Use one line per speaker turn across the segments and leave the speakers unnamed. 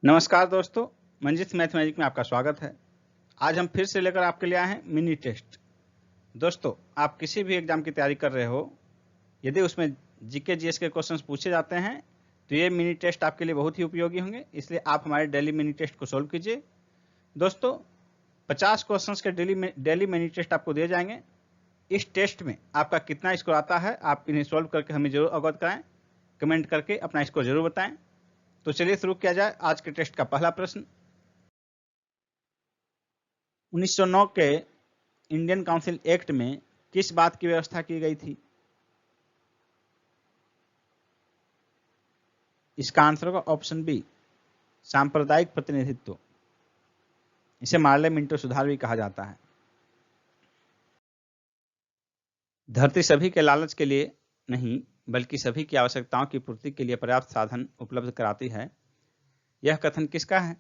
नमस्कार दोस्तों, मंजित मैथमेटिक में आपका स्वागत है। आज हम फिर से लेकर आपके लिए आए हैं मिनी टेस्ट। दोस्तों, आप किसी भी एग्जाम की तैयारी कर रहे हो, यदि उसमें जीके जीएस के क्वेश्चंस पूछे जाते हैं तो ये मिनी टेस्ट आपके लिए बहुत ही उपयोगी होंगे, इसलिए आप हमारे डेली मिनी टेस्ट को सोल्व कीजिए। दोस्तों, 50 क्वेश्चंस के डेली मिनी टेस्ट आपको दिए जाएंगे। इस टेस्ट में आपका कितना स्कोर आता है, आप इन्हें सोल्व करके हमें जरूर अवगत कराएं। कमेंट करके अपना स्कोर जरूर बताएं। तो चलिए शुरू किया जाए। आज के टेस्ट का पहला प्रश्न, 1909 के इंडियन काउंसिल एक्ट में किस बात की व्यवस्था की गई थी? इसका आंसर होगा ऑप्शन बी, सांप्रदायिक प्रतिनिधित्व। इसे मार्ले मिंटो सुधार भी कहा जाता है। धरती सभी के लालच के लिए नहीं बल्कि सभी की आवश्यकताओं की पूर्ति के लिए पर्याप्त साधन उपलब्ध कराती है, यह कथन किसका है?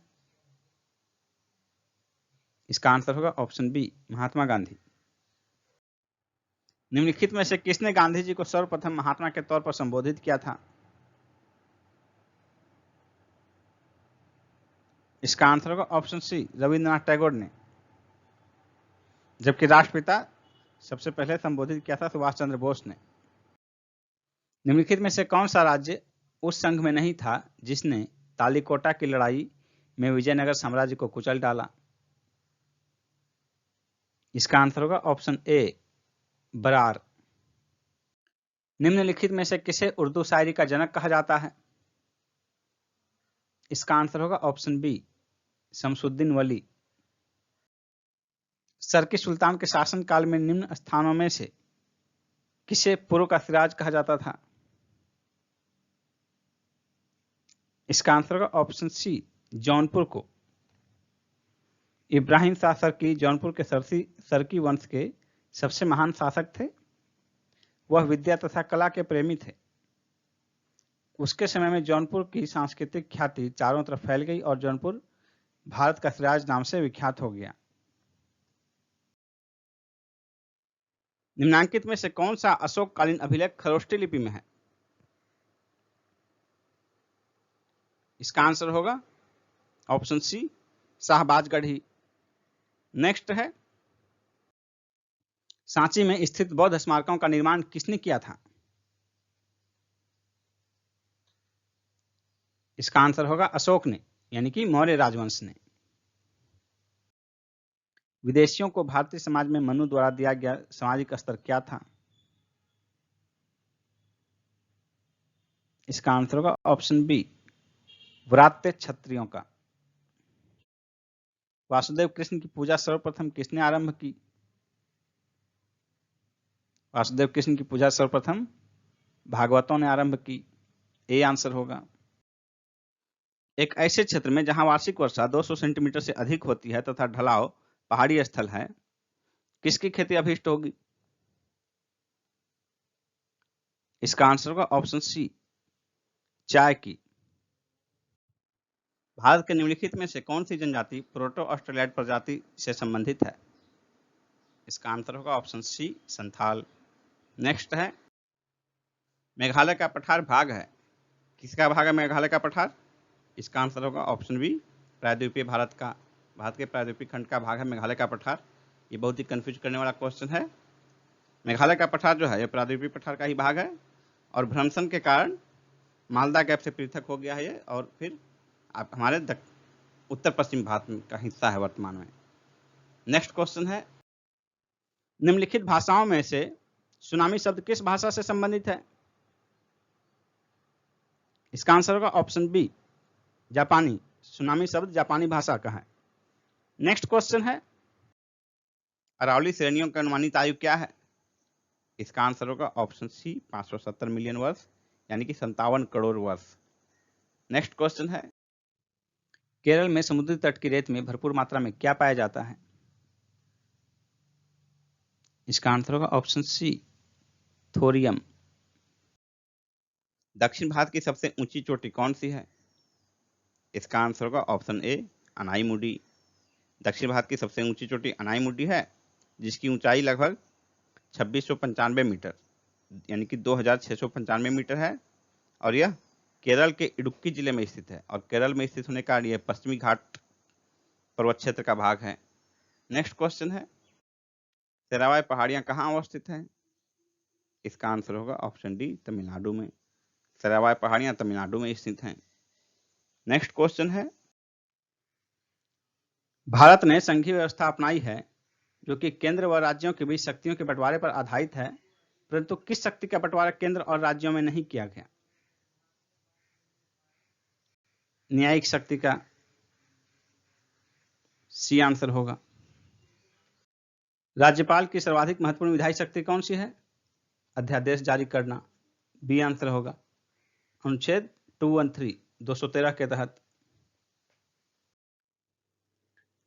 इसका आंसर होगा ऑप्शन बी, महात्मा गांधी। निम्नलिखित में से किसने गांधी जी को सर्वप्रथम महात्मा के तौर पर संबोधित किया था? इसका आंसर होगा ऑप्शन सी, रविंद्रनाथ टैगोर ने। जबकि राष्ट्रपिता सबसे पहले संबोधित किया था सुभाष चंद्र बोस ने। निम्नलिखित में से कौन सा राज्य उस संघ में नहीं था जिसने तालीकोटा की लड़ाई में विजयनगर साम्राज्य को कुचल डाला? इसका आंसर होगा ऑप्शन ए, बरार। निम्नलिखित में से किसे उर्दू शायरी का जनक कहा जाता है? इसका आंसर होगा ऑप्शन बी, शमसुद्दीन वली। सरकी सुल्तान के शासनकाल में निम्न स्थानों में से किसे पूर्व का सिराज कहा जाता था? इसका आंसर होगा ऑप्शन सी, जौनपुर को। इब्राहिम शाह सरकी जौनपुर के सरकी वंश के सबसे महान शासक थे। वह विद्या तथा कला के प्रेमी थे। उसके समय में जौनपुर की सांस्कृतिक ख्याति चारों तरफ फैल गई और जौनपुर भारत का सिराज नाम से विख्यात हो गया। निम्नांकित में से कौन सा अशोककालीन अभिलेख खरोष्टी लिपि में है? इसका आंसर होगा ऑप्शन सी, शाहबाजगढ़ी। नेक्स्ट है, सांची में स्थित बौद्ध स्मारकों का निर्माण किसने किया था? इसका आंसर होगा अशोक ने, यानी कि मौर्य राजवंश ने। विदेशियों को भारतीय समाज में मनु द्वारा दिया गया सामाजिक स्तर क्या था? इसका आंसर होगा ऑप्शन बी, व्रात्य क्षत्रियों का। वासुदेव कृष्ण की पूजा सर्वप्रथम किसने आरंभ की? वासुदेव कृष्ण की पूजा सर्वप्रथम भागवतों ने आरंभ की। ए आंसर होगा। एक ऐसे क्षेत्र में जहां वार्षिक वर्षा 200 सेंटीमीटर से अधिक होती है तथा ढलाव पहाड़ी स्थल है, किसकी खेती अभीष्ट होगी? इसका आंसर होगा ऑप्शन सी, चाय की। भारत के निम्नलिखित में से कौन सी जनजाति प्रोटो ऑस्ट्रेलियाड प्रजाति से संबंधित है? इसका आंसर होगा ऑप्शन सी, संथाल। नेक्स्ट है, मेघालय का पठार भाग है। किसका भाग है मेघालय का पठार? इसका आंसर होगा ऑप्शन बी, प्रायद्वीपीय भारत का। भारत के प्रायद्वीपीय खंड का भाग है मेघालय का पठार। ये बहुत ही कंफ्यूज करने वाला क्वेश्चन है। मेघालय का पठार जो है ये प्रायद्वीपीय पठार का ही भाग है और भ्रंशन के कारण मालदा गैप से पृथक हो गया है ये, और फिर आप हमारे उत्तर पश्चिम भारत का हिस्सा है वर्तमान में। नेक्स्ट क्वेश्चन है, निम्नलिखित भाषाओं में से सुनामी शब्द किस भाषा से संबंधित है? इसका आंसर होगा ऑप्शन बी, जापानी। सुनामी शब्द जापानी भाषा का है। नेक्स्ट क्वेश्चन है, अरावली श्रेणियों की अनुमानित आयु क्या है? इसका आंसर होगा ऑप्शन सी, 570 मिलियन वर्ष, यानी कि 57 करोड़ वर्ष। नेक्स्ट क्वेश्चन है, केरल में समुद्री तट की रेत में भरपूर मात्रा में क्या पाया जाता है? इसका आंसर होगा ऑप्शन सी, थोरियम। दक्षिण भारत की सबसे ऊंची चोटी कौन सी है? इसका आंसर होगा ऑप्शन ए, अनाईमुडी। दक्षिण भारत की सबसे ऊंची चोटी अनाईमुडी है, जिसकी ऊंचाई लगभग 2695 मीटर यानी कि 2695 मीटर है, और यह केरल के इडुक्की जिले में स्थित है और केरल में स्थित होने के कारण यह पश्चिमी घाट पर्वत क्षेत्र का भाग है। नेक्स्ट क्वेश्चन है, सेरावाई पहाड़ियां कहाँ अवस्थित हैं? इसका आंसर होगा ऑप्शन डी, तमिलनाडु में। सेरावाई पहाड़ियां तमिलनाडु में स्थित हैं। नेक्स्ट क्वेश्चन है, भारत ने संघीय व्यवस्था अपनाई है जो कि केंद्र व राज्यों के बीच शक्तियों के बंटवारे पर आधारित है, परंतु किस शक्ति का बंटवारा केंद्र और राज्यों में नहीं किया गया? न्यायिक शक्ति का सी आंसर होगा। राज्यपाल की सर्वाधिक महत्वपूर्ण विधायी शक्ति कौन सी है? अध्यादेश जारी करना, बी आंसर होगा। अनुच्छेद 213 के तहत।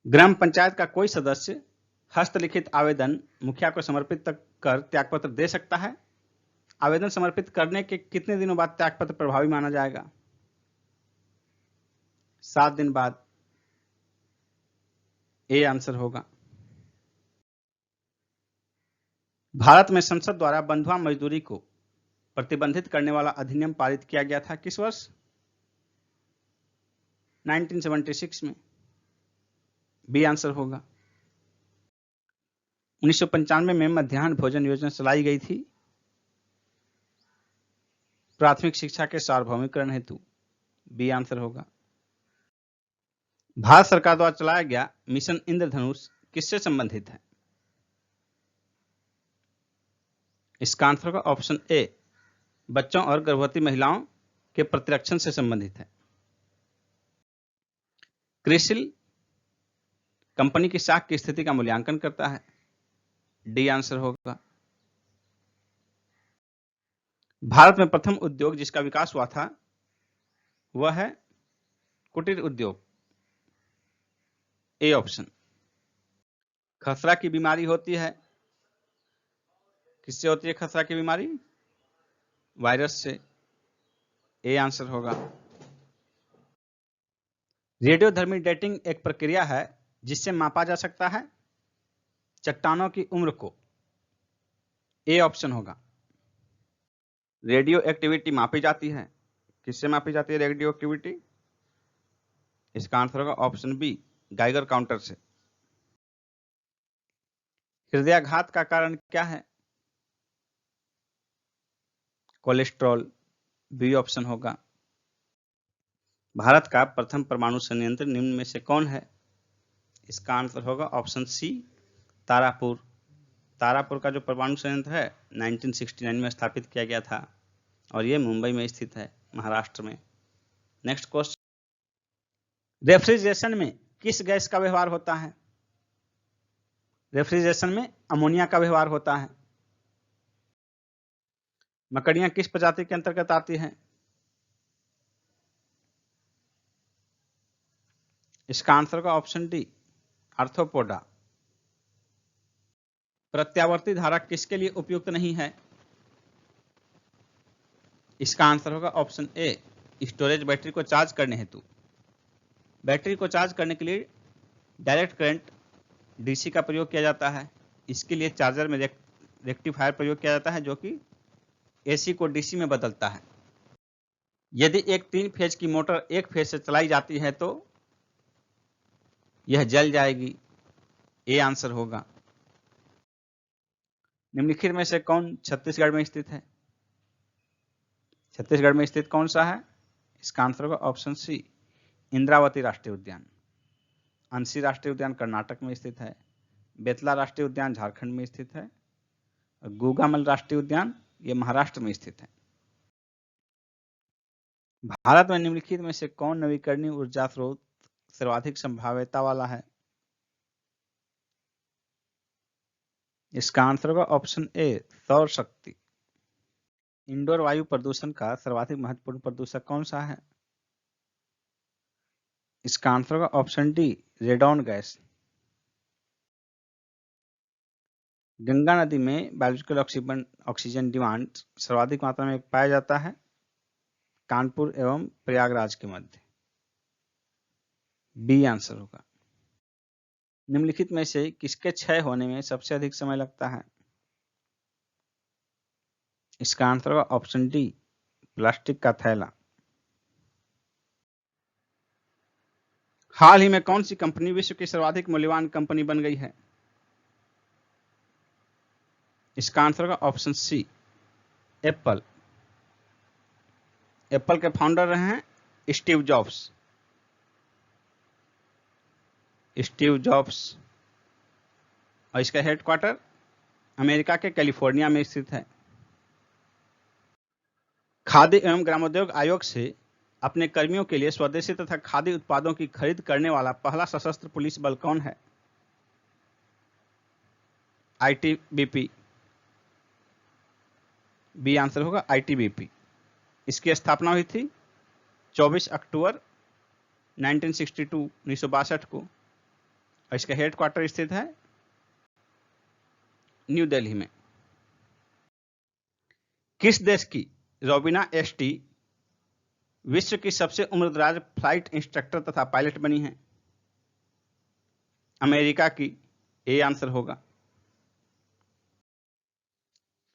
ग्राम पंचायत का कोई सदस्य हस्तलिखित आवेदन मुखिया को समर्पित कर त्यागपत्र दे सकता है। आवेदन समर्पित करने के कितने दिनों बाद त्यागपत्र प्रभावी माना जाएगा? 7 दिन बाद, ए आंसर होगा। भारत में संसद द्वारा बंधुआ मजदूरी को प्रतिबंधित करने वाला अधिनियम पारित किया गया था किस वर्ष? 1976 में, बी आंसर होगा। 1995 में मध्याह्न भोजन योजना चलाई गई थी प्राथमिक शिक्षा के सार्वभौमिकरण हेतु, बी आंसर होगा। भारत सरकार द्वारा चलाया गया मिशन इंद्रधनुष किससे संबंधित है? इसका आंसर होगा ऑप्शन ए, बच्चों और गर्भवती महिलाओं के प्रतिरक्षण से संबंधित है। क्रिसिल कंपनी की साख की स्थिति का मूल्यांकन करता है, डी आंसर होगा। भारत में प्रथम उद्योग जिसका विकास हुआ था वह है कुटीर उद्योग, ए ऑप्शन। खसरा की बीमारी होती है, किससे होती है खसरा की बीमारी? वायरस से, ए आंसर होगा। रेडियोधर्मी डेटिंग एक प्रक्रिया है जिससे मापा जा सकता है चट्टानों की उम्र को, ए ऑप्शन होगा। रेडियो एक्टिविटी मापी जाती है, किससे मापी जाती है रेडियो एक्टिविटी? इसका आंसर होगा ऑप्शन बी, गाइगर काउंटर से। हृदयाघात का कारण क्या है? कोलेस्ट्रॉल, बी ऑप्शन होगा। भारत का प्रथम परमाणु संयंत्र निम्न में से कौन है? इसका आंसर होगा ऑप्शन सी, तारापुर। तारापुर का जो परमाणु संयंत्र है 1969 में स्थापित किया गया था और ये मुंबई में स्थित है, महाराष्ट्र में। नेक्स्ट क्वेश्चन, रेफ्रिजरेशन में किस गैस का व्यवहार होता है? रेफ्रिजरेशन में अमोनिया का व्यवहार होता है। मकड़ियां किस प्रजाति के अंतर्गत आती हैं? इसका आंसर होगा ऑप्शन डी, आर्थ्रोपोडा। प्रत्यावर्ती धारा किसके लिए उपयुक्त नहीं है? इसका आंसर होगा ऑप्शन ए, स्टोरेज बैटरी को चार्ज करने हेतु। बैटरी को चार्ज करने के लिए डायरेक्ट करंट डीसी का प्रयोग किया जाता है। इसके लिए चार्जर में रेक्टिफायर प्रयोग किया जाता है जो कि एसी को डीसी में बदलता है। यदि एक 3 फेज की मोटर एक फेज से चलाई जाती है तो यह जल जाएगी, ए आंसर होगा। निम्नलिखित में से कौन छत्तीसगढ़ में स्थित है? छत्तीसगढ़ में स्थित कौन सा है? इसका आंसर होगा ऑप्शन सी, इंद्रावती राष्ट्रीय उद्यान। अंशी राष्ट्रीय उद्यान कर्नाटक में स्थित है, बेतला राष्ट्रीय उद्यान झारखंड में स्थित है और गुगामल राष्ट्रीय उद्यान ये महाराष्ट्र में स्थित है। भारत में निम्नलिखित में से कौन नवीकरणीय ऊर्जा स्रोत सर्वाधिक संभाव्यता वाला है? इसका आंसर होगा ऑप्शन ए, सौर शक्ति। इंडोर वायु प्रदूषण का सर्वाधिक महत्वपूर्ण प्रदूषक कौन सा है? इसका आंसर होगा option D, radon gas. Ganga नदी में बायोलॉजिकल ऑक्सीजन डिमांड सर्वाधिक मात्रा में पाया जाता है कानपुर एवं प्रयागराज के मध्य, बी आंसर होगा। निम्नलिखित में से किसके क्षय होने में सबसे अधिक समय लगता है? इसका आंसर होगा ऑप्शन डी, प्लास्टिक का थैला। हाल ही में कौन सी कंपनी विश्व की सर्वाधिक मूल्यवान कंपनी बन गई है? इसका आंसर होगा ऑप्शन सी, एप्पल। एप्पल के फाउंडर रहे हैं स्टीव जॉब्स। स्टीव जॉब्स, और इसका हेडक्वार्टर अमेरिका के कैलिफोर्निया में स्थित है। खाद्य एवं ग्रामोद्योग आयोग से अपने कर्मियों के लिए स्वदेशी तथा खाद्य उत्पादों की खरीद करने वाला पहला सशस्त्र पुलिस बल कौन है? आईटीबीपी। बी आंसर होगा आईटीबीपी। इसकी स्थापना हुई थी 24 अक्टूबर 1962 को, और इसका हेडक्वार्टर स्थित है न्यू दिल्ली में। किस देश की रोबिना एसटी विश्व की सबसे उम्रदराज फ्लाइट इंस्ट्रक्टर तथा पायलट बनी है? अमेरिका की। ए आंसर होगा।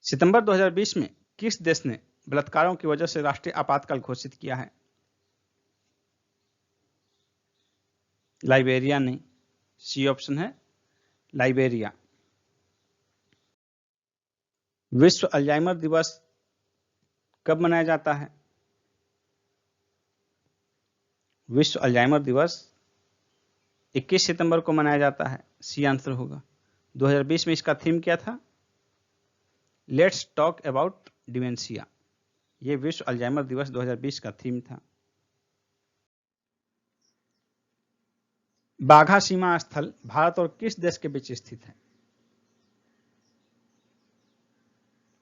सितंबर 2020 में किस देश ने बलात्कारों की वजह से राष्ट्रीय आपातकाल घोषित किया है? लाइबेरिया नहीं, सी ऑप्शन है लाइबेरिया। विश्व अल्जाइमर दिवस कब मनाया जाता है? विश्व अल्जाइमर दिवस 21 सितंबर को मनाया जाता है। सी आंसर होगा। 2020 में इसका थीम क्या था? Let's talk about dementia. ये विश्व अल्जाइमर दिवस 2020 का थीम था। बाघा सीमा स्थल भारत और किस देश के बीच स्थित है?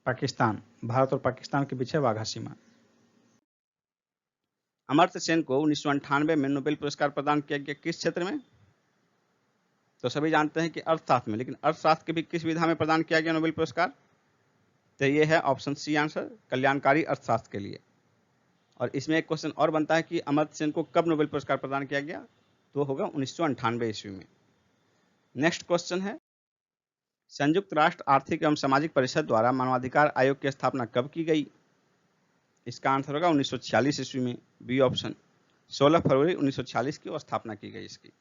पाकिस्तान। भारत और पाकिस्तान के बीच है बाघा सीमा। अमर्त्य सेन को 1998 में नोबेल पुरस्कार प्रदान किया गया किस क्षेत्र में? तो सभी जानते हैं कि अर्थशास्त्र में, लेकिन अर्थशास्त्र के भी किस विधा में प्रदान किया गया नोबेल पुरस्कार? तो ये है ऑप्शन सी आंसर, कल्याणकारी अर्थशास्त्र के लिए। और इसमें एक क्वेश्चन और बनता है कि अमर्त्य सेन को कब नोबेल पुरस्कार प्रदान किया गया? तो होगा 1998 ईस्वी में। नेक्स्ट क्वेश्चन है, संयुक्त राष्ट्र आर्थिक एवं सामाजिक परिषद द्वारा मानवाधिकार आयोग की स्थापना कब की गई? इसका आंसर होगा 1946 ईस्वी में। बी ऑप्शन, 16 फरवरी 1946 की स्थापना की गई इसकी।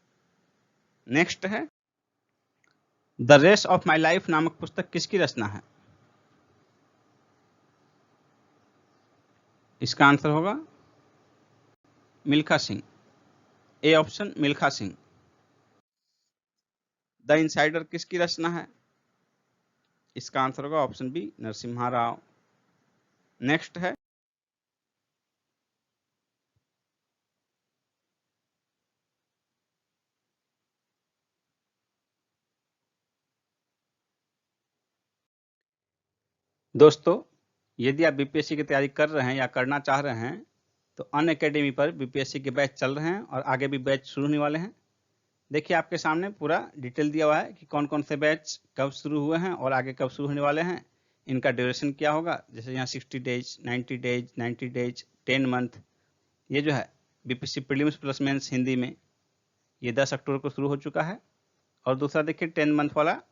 नेक्स्ट है, the race of my life नामक पुस्तक किसकी रचना है? इसका आंसर होगा Milkha Singh. A option, Milkha Singh. The insider किसकी रचना है? इसका आंसर होगा option B, Narasimha Rao. Next है, दोस्तों यदि आप बीपीएससी की तैयारी कर रहे हैं या करना चाह रहे हैं तो अनअकैडमी पर बीपीएससी के बैच चल रहे हैं और आगे भी बैच शुरू होने वाले हैं। देखिए आपके सामने पूरा डिटेल दिया हुआ है कि कौन कौन से बैच कब शुरू हुए हैं और आगे कब शुरू होने वाले हैं, इनका ड्यूरेशन क्या होगा। जैसे यहाँ 60 डेज, 90 डेज, 90 डेज, 10 मंथ। ये जो है BPSC prelims plus mains Hindi में, ये 10 अक्टूबर को शुरू हो चुका है। और दूसरा देखिए 10 मंथ वाला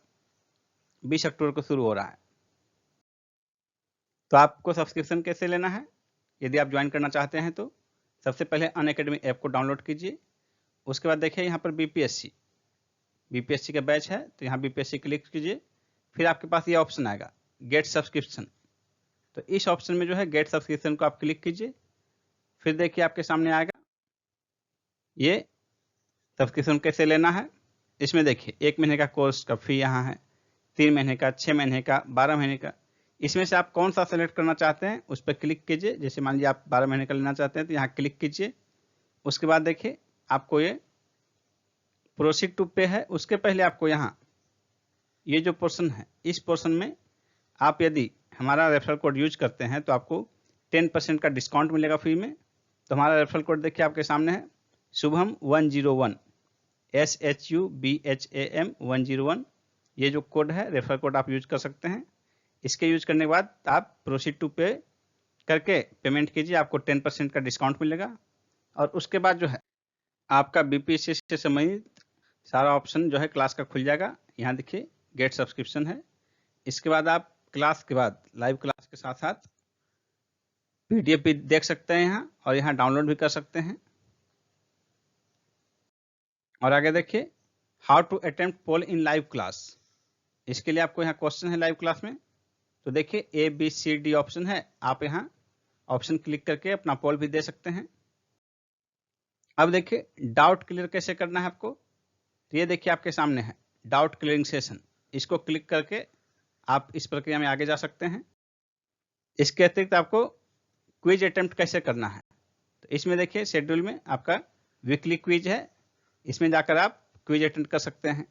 20 अक्टूबर को शुरू हो रहा है। तो आपको सब्सक्रिप्शन कैसे लेना है यदि आप ज्वाइन करना चाहते हैं तो सबसे पहले अनअकैडमी ऐप को डाउनलोड कीजिए। उसके बाद देखिए यहाँ पर बीपीएससी का बैच है, तो यहाँ बीपीएससी क्लिक कीजिए। फिर आपके पास ये ऑप्शन आएगा गेट सब्सक्रिप्शन। तो इस ऑप्शन में जो है गेट सब्सक्रिप्शन को आप क्लिक कीजिए। फिर देखिए आपके सामने आएगा ये सब्सक्रिप्शन कैसे लेना है। इसमें देखिए 1 महीने का कोर्स का फी यहाँ है, 3 महीने का, 6 महीने का, 12 महीने का। इसमें से आप कौन सा सेलेक्ट करना चाहते हैं उस पर क्लिक कीजिए। जैसे मान लीजिए आप 12 महीने का लेना चाहते हैं तो यहाँ क्लिक कीजिए। उसके बाद देखिए आपको ये प्रोसीड टू पे है, उसके पहले आपको यहाँ ये जो पोर्शन है इस पोर्शन में आप यदि हमारा रेफरल कोड यूज करते हैं तो आपको 10% का डिस्काउंट मिलेगा फ्री में। तो हमारा रेफरल कोड देखिए आपके सामने है, शुभम 101, SHUBHAM 101। ये जो कोड है रेफरल कोड आप यूज कर सकते हैं। इसके यूज करने के बाद आप प्रोसीड टू पे करके पेमेंट कीजिए, आपको 10% का डिस्काउंट मिलेगा। और उसके बाद जो है आपका बीपीएससी से संबंधित सारा ऑप्शन जो है क्लास का खुल जाएगा। यहाँ देखिए गेट सब्सक्रिप्शन है। इसके बाद आप क्लास के बाद लाइव क्लास के साथ साथ पीडीएफ भी देख सकते हैं यहाँ, और यहाँ डाउनलोड भी कर सकते हैं। और आगे देखिए, how to attempt poll in live class. इसके लिए आपको यहाँ क्वेश्चन है लाइव क्लास में, तो देखिए ABCD ऑप्शन है, आप यहाँ ऑप्शन क्लिक करके अपना पोल भी दे सकते हैं। अब देखिए डाउट क्लियर कैसे करना है आपको, ये देखिए आपके सामने है डाउट क्लियरिंग सेशन, इसको क्लिक करके आप इस प्रक्रिया में आगे जा सकते हैं। इसके अतिरिक्त आपको क्विज अटेम्प्ट कैसे करना है, तो इसमें देखिए शेड्यूल में आपका वीकली क्विज है, इसमें जाकर आप क्विज अटेंड कर सकते हैं।